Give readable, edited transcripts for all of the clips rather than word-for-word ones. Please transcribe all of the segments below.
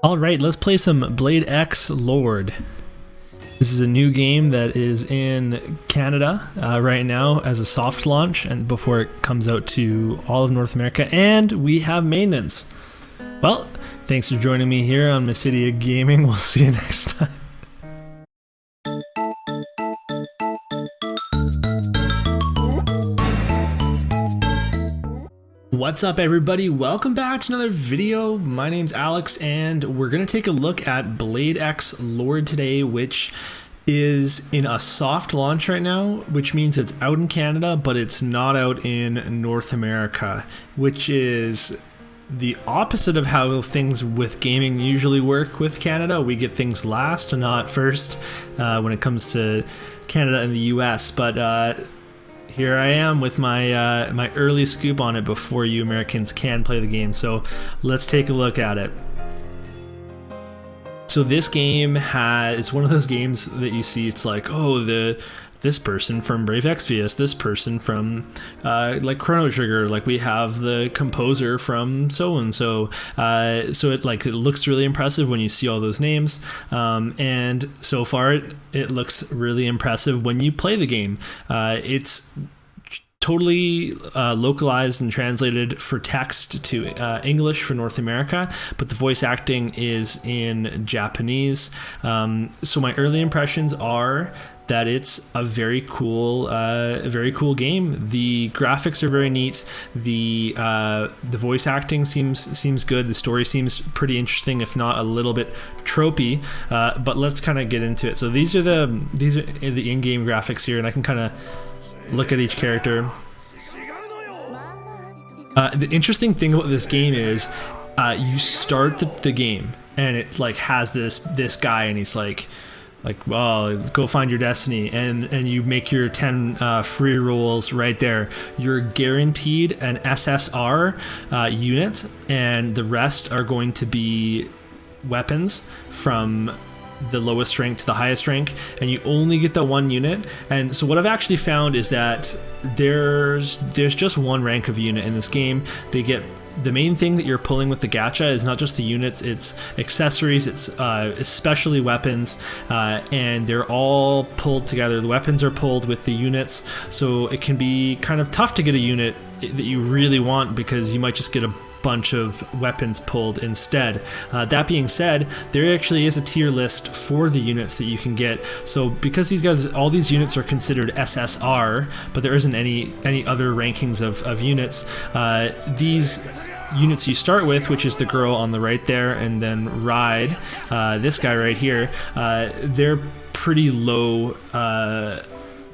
All right, let's play some BladeXLord. This is a new game that is in Canada right now as a soft launch and before it comes out to all of North America, and we have maintenance. Well, thanks for joining me here on Mysidia Gaming. We'll see you next time. What's up, everybody? Welcome back to another video. My name's Alex and we're going to take a look at BladeXLord today, which is in a soft launch right now, which means it's out in Canada, but it's not out in North America, which is the opposite of how things with gaming usually work with Canada. We get things last, not first, when it comes to Canada and the US, but here I am with my my early scoop on it before you Americans can play the game. So let's take a look at it. So this game it's one of those games that you see, it's like, oh, this person from Brave Exvius, this person from like Chrono Trigger, like we have the composer from so and so. So it looks really impressive when you see all those names, and so far it looks really impressive when you play the game. It's totally localized and translated for text to English for North America, but the voice acting is in Japanese. So my early impressions are that it's a very cool game. The graphics are very neat. The voice acting seems good. The story seems pretty interesting, if not a little bit tropey. But let's kind of get into it. So these are the in-game graphics here, and I can kind of look at each character. The interesting thing about this game is you start the game and it like has this guy, and he's like, well, go find your destiny, and you make your 10 free rolls right there. You're guaranteed an SSR unit, and the rest are going to be weapons from the lowest rank to the highest rank, and you only get the one unit. And so what I've actually found is that there's just one rank of unit in this game. They get the main thing that you're pulling with the gacha is not just the units, it's accessories, it's especially weapons, and they're all pulled together. The weapons are pulled with the units, so it can be kind of tough to get a unit that you really want because you might just get a bunch of weapons pulled instead. That being said, there actually is a tier list for the units that you can get. So because all these units are considered SSR, but there isn't any other rankings of units, these units you start with, which is the girl on the right there, and then Ride, this guy right here, they're pretty low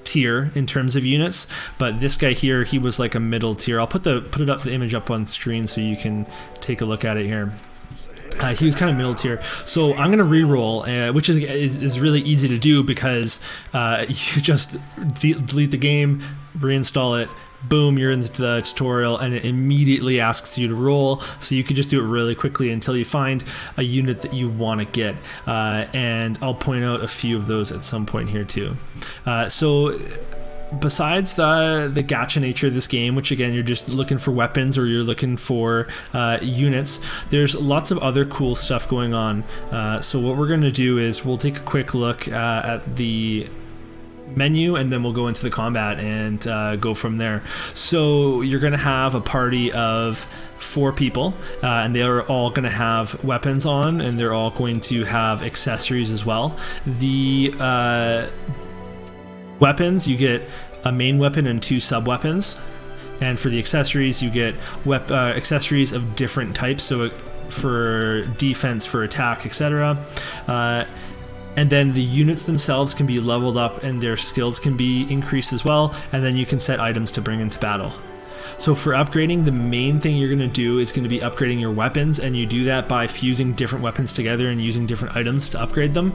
tier in terms of units, but this guy here, he was like a middle tier. I'll put the image up on screen so you can take a look at it here. He was kind of middle tier, so I'm gonna re-roll, which is really easy to do because you just delete the game, reinstall it, boom, you're in the tutorial, and it immediately asks you to roll, so you can just do it really quickly until you find a unit that you want to get, and I'll point out a few of those at some point here too. So besides the gacha nature of this game, which again, you're just looking for weapons or you're looking for units, there's lots of other cool stuff going on. So what we're going to do is we'll take a quick look at the menu, and then we'll go into the combat and go from there. So you're going to have a party of 4 people, and they're all going to have weapons on, and they're all going to have accessories as well. The weapons, you get a main weapon and 2 sub weapons, and for the accessories you get accessories of different types, so for defense, for attack, etc. And then the units themselves can be leveled up and their skills can be increased as well, and then you can set items to bring into battle. So for upgrading, the main thing you're going to do is going to be upgrading your weapons, and you do that by fusing different weapons together and using different items to upgrade them.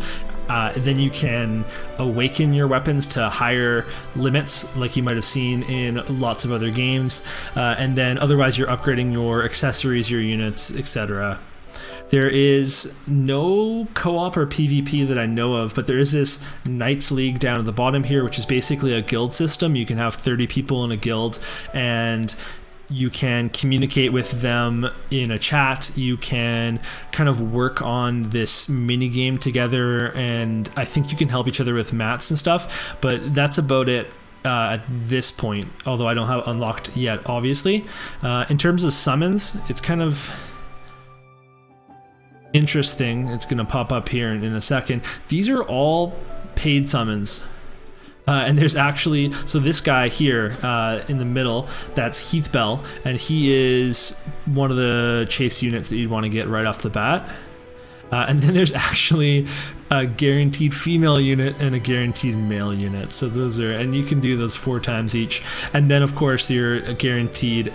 Then you can awaken your weapons to higher limits like you might have seen in lots of other games, and then otherwise you're upgrading your accessories, your units, etc. There is no co-op or PvP that I know of, but there is this Knights League down at the bottom here, which is basically a guild system. You can have 30 people in a guild, and you can communicate with them in a chat. You can kind of work on this mini game together, and I think you can help each other with mats and stuff, but that's about it at this point, although I don't have it unlocked yet, obviously. In terms of summons, it's kind of interesting. It's going to pop up here in a second. These are all paid summons. And there's actually, so this guy here in the middle, that's Heath Bell, and he is one of the chase units that you'd want to get right off the bat. And then there's actually a guaranteed female unit and a guaranteed male unit. So those are, and you can do those 4 times each. And then of course your guaranteed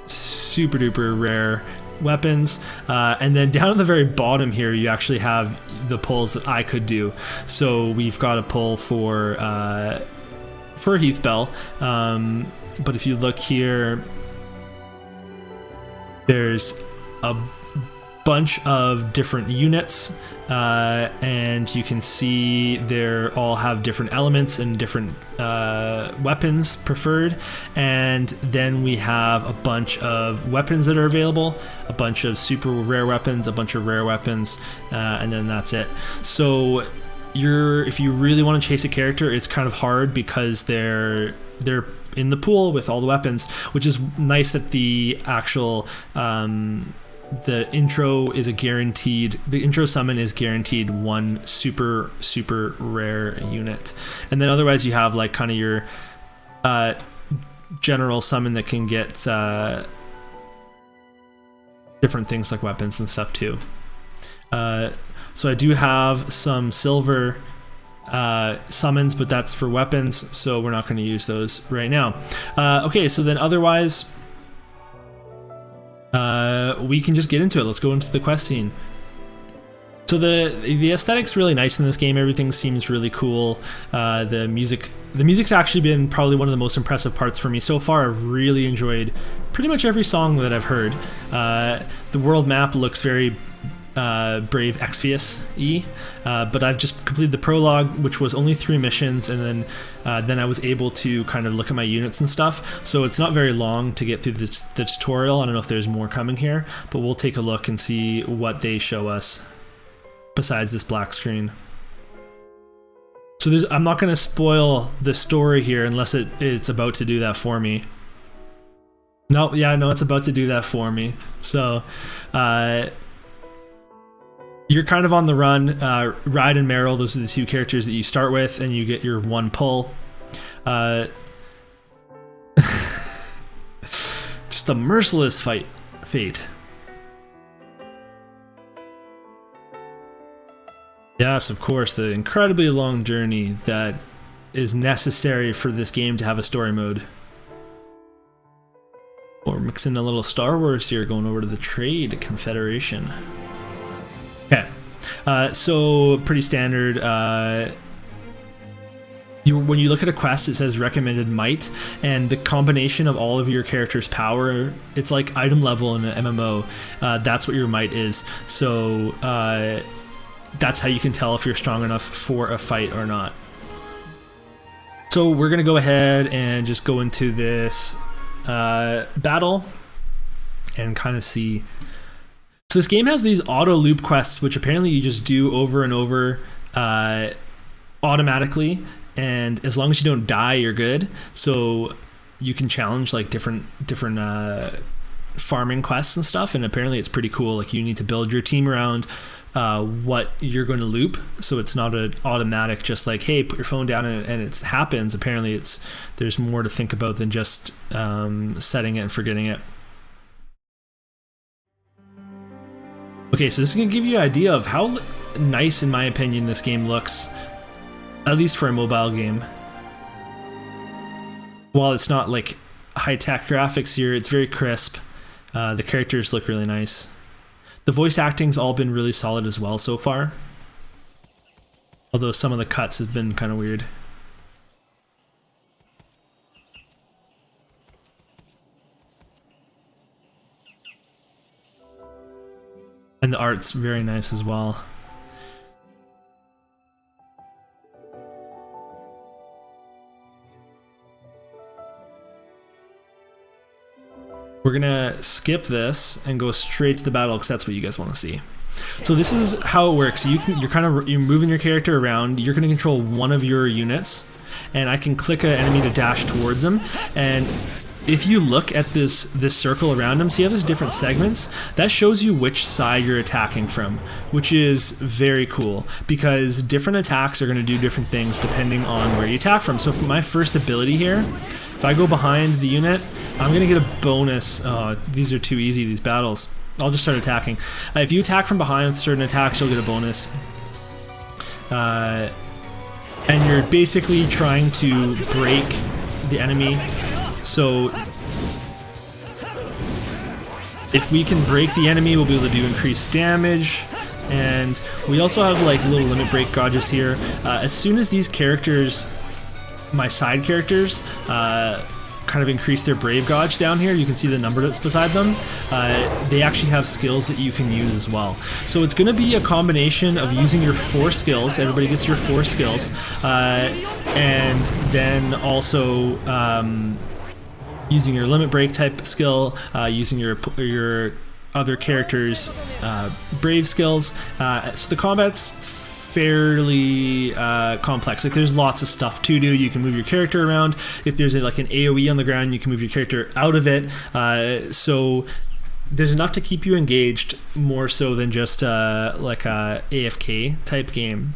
super duper rare weapons, and then down at the very bottom here you actually have the pulls that I could do. So we've got a pull for Heath Bell, but if you look here, there's a bunch of different units, and you can see they all have different elements and different weapons preferred. And then we have a bunch of weapons that are available, a bunch of super rare weapons, a bunch of rare weapons, and then that's it. So if you really want to chase a character, it's kind of hard because they're in the pool with all the weapons, which is nice that the actual the intro is a guaranteed, the intro summon is guaranteed 1 super rare unit, and then otherwise you have like kind of your general summon that can get different things like weapons and stuff too. So I do have some silver summons, but that's for weapons, so we're not going to use those right now. Okay, so then otherwise we can just get into it. Let's go into the quest scene. So the aesthetic's really nice in this game. Everything seems really cool. The music's actually been probably one of the most impressive parts for me so far. I've really enjoyed pretty much every song that I've heard. The world map looks very Brave Exvius-y, but I've just completed the prologue, which was only 3 missions, and then I was able to kind of look at my units and stuff, so it's not very long to get through the tutorial. I don't know if there's more coming here, but we'll take a look and see what they show us besides this black screen. So I'm not going to spoil the story here unless it's about to do that for me. No, it's about to do that for me. So you're kind of on the run. Ride and Meryl, those are the 2 characters that you start with, and you get your 1 pull. Just a merciless fate. Yes, of course, the incredibly long journey that is necessary for this game to have a story mode. Or mixing a little Star Wars here, going over to the Trade Confederation. Okay, so pretty standard. When you look at a quest, it says recommended might, and the combination of all of your character's power, it's like item level in an MMO. That's what your might is. So that's how you can tell if you're strong enough for a fight or not. So we're gonna go ahead and just go into this battle and kind of see. So this game has these auto loop quests, which apparently you just do over and over automatically, and as long as you don't die, you're good. So you can challenge like different farming quests and stuff, and apparently it's pretty cool. Like you need to build your team around what you're going to loop, so it's not an automatic just like, hey, put your phone down and it happens. Apparently there's more to think about than just setting it and forgetting it. Okay, so this is going to give you an idea of how nice, in my opinion, this game looks, at least for a mobile game. While it's not like high-tech graphics here, it's very crisp. The characters look really nice. The voice acting's all been really solid as well so far, although some of the cuts have been kind of weird. And the art's very nice as well. we're gonna skip this and go straight to the battle because that's what you guys want to see. So this is how it works. You're moving your character around. You're going to control one of your units, and I can click an enemy to dash towards them. And if you look at this circle around them, see how there's different segments? That shows you which side you're attacking from, which is very cool because different attacks are going to do different things depending on where you attack from. So for my first ability here, if I go behind the unit, I'm going to get a bonus. Oh, these are too easy, these battles. I'll just start attacking. If you attack from behind with certain attacks, you'll get a bonus. And you're basically trying to break the enemy. So if we can break the enemy, we'll be able to do increased damage. And we also have like little limit break gauges here. As soon as these characters, my side characters, kind of increase their brave gauge down here, you can see the number that's beside them. They actually have skills that you can use as well. So it's going to be a combination of using your 4 skills. Everybody gets your 4 skills, and then also using your limit break type skill, using your other characters' brave skills. So the combat's fairly complex. Like there's lots of stuff to do. You can move your character around. If there's like an AoE on the ground, you can move your character out of it. So there's enough to keep you engaged, more so than just like a AFK type game.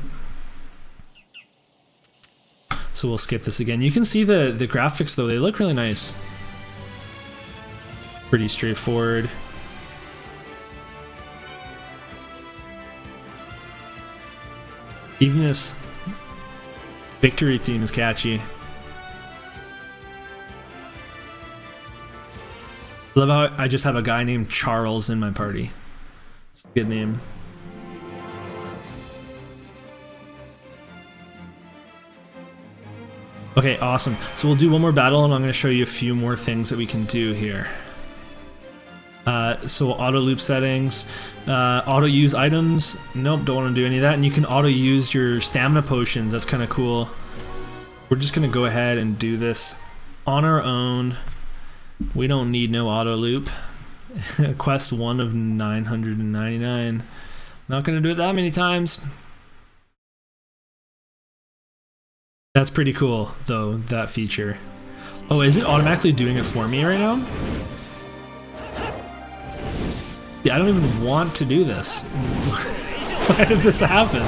So we'll skip this again. You can see the graphics though, they look really nice. Pretty straightforward. Even this victory theme is catchy. I love how I just have a guy named Charles in my party. Just a good name. Okay, awesome. So we'll do one more battle and I'm going to show you a few more things that we can do here. So auto loop settings, auto use items, nope, don't want to do any of that. And you can auto use your stamina potions, that's kind of cool. We're just going to go ahead and do this on our own. We don't need no auto loop. Quest 1 of 999. Not going to do it that many times. That's pretty cool though, that feature. Oh, is it automatically doing it for me right now? Yeah, I don't even want to do this. Why did this happen?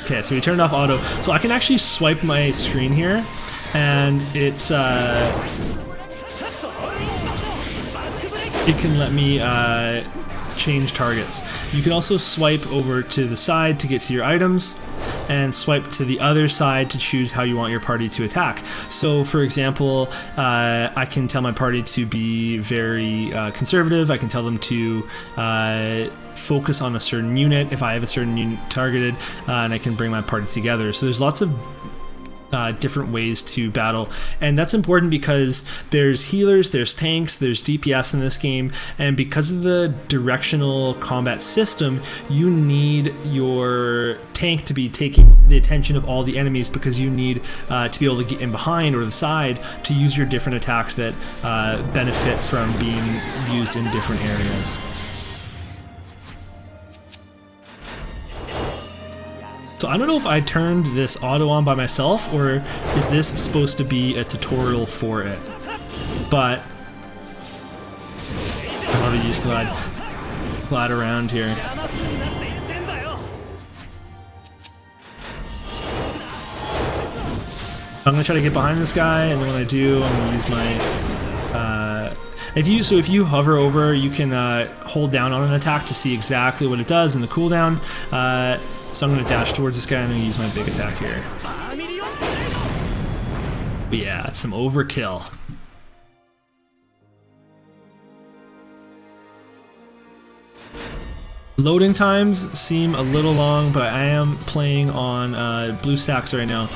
Okay, so we turned off auto. So I can actually swipe my screen here, and it's it can let me change targets. You can also swipe over to the side to get to your items, and swipe to the other side to choose how you want your party to attack. So for example, I can tell my party to be very conservative. I can tell them to focus on a certain unit if I have a certain unit targeted, and I can bring my party together. So there's lots of different ways to battle, and that's important because there's healers, there's tanks, there's DPS in this game, and because of the directional combat system, you need your tank to be taking the attention of all the enemies, because you need to be able to get in behind or the side to use your different attacks that benefit from being used in different areas. So I don't know if I turned this auto on by myself, or is this supposed to be a tutorial for it? But I'm already just glad around here. I'm gonna try to get behind this guy, and then when I do, I'm gonna use my if you hover over, you can hold down on an attack to see exactly what it does in the cooldown. So I'm going to dash towards this guy and I'm going to use my big attack here. But yeah, it's some overkill. Loading times seem a little long, but I am playing on BlueStacks right now.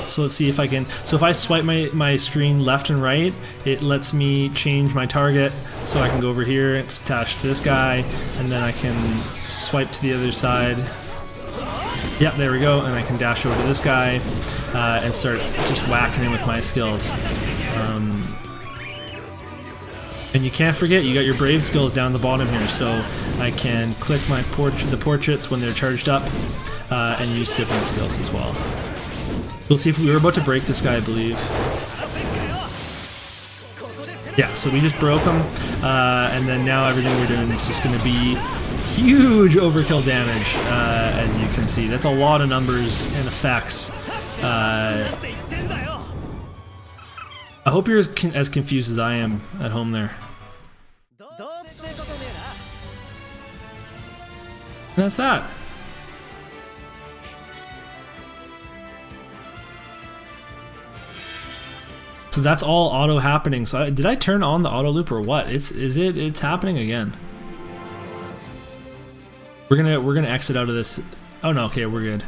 So let's see if I can. So if I swipe my screen left and right, it lets me change my target. So I can go over here, it's attached to this guy, and then I can swipe to the other side. Yep, there we go, and I can dash over to this guy and start just whacking him with my skills. And you can't forget, you got your brave skills down the bottom here, so I can click my the portraits when they're charged up, and use different skills as well. We'll see if we were about to break this guy, I believe. Yeah, so we just broke him, and then now everything we're doing is just going to be huge overkill damage, as you can see. That's a lot of numbers and effects. I hope you're as confused as I am at home there. And that's that. So that's all auto happening. So did I turn on the auto loop or what? It's happening again. We're gonna exit out of this. Oh no, okay, we're good.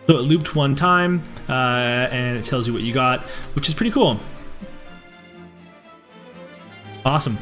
So it looped one time, and it tells you what you got, which is pretty cool. Awesome.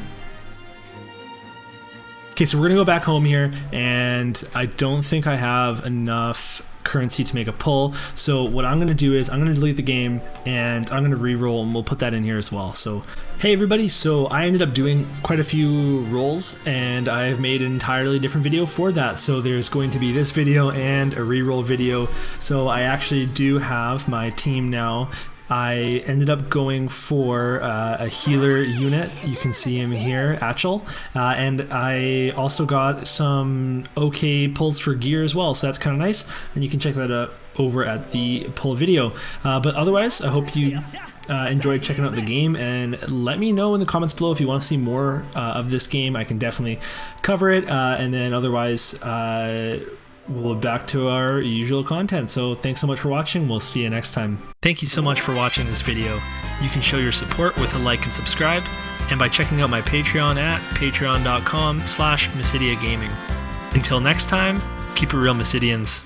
Okay, so we're gonna go back home here, and I don't think I have enough currency to make a pull. So what I'm gonna do is I'm gonna delete the game and I'm gonna re-roll, and we'll put that in here as well. So hey everybody, so I ended up doing quite a few rolls and I've made an entirely different video for that. So there's going to be this video and a re-roll video. So I actually do have my team now. I ended up going for a healer unit. You can see him here, Achel, and I also got some okay pulls for gear as well, so that's kind of nice, and you can check that out over at the pull video. But otherwise, I hope you enjoyed checking out the game, and let me know in the comments below if you want to see more of this game. I can definitely cover it, and then otherwise we'll back to our usual content. So thanks so much for watching. We'll see you next time. Thank you so much for watching this video. You can show your support with a like and subscribe, and by checking out my Patreon at patreon.com/Mysidia Gaming. Until next time, keep it real, Mysidians.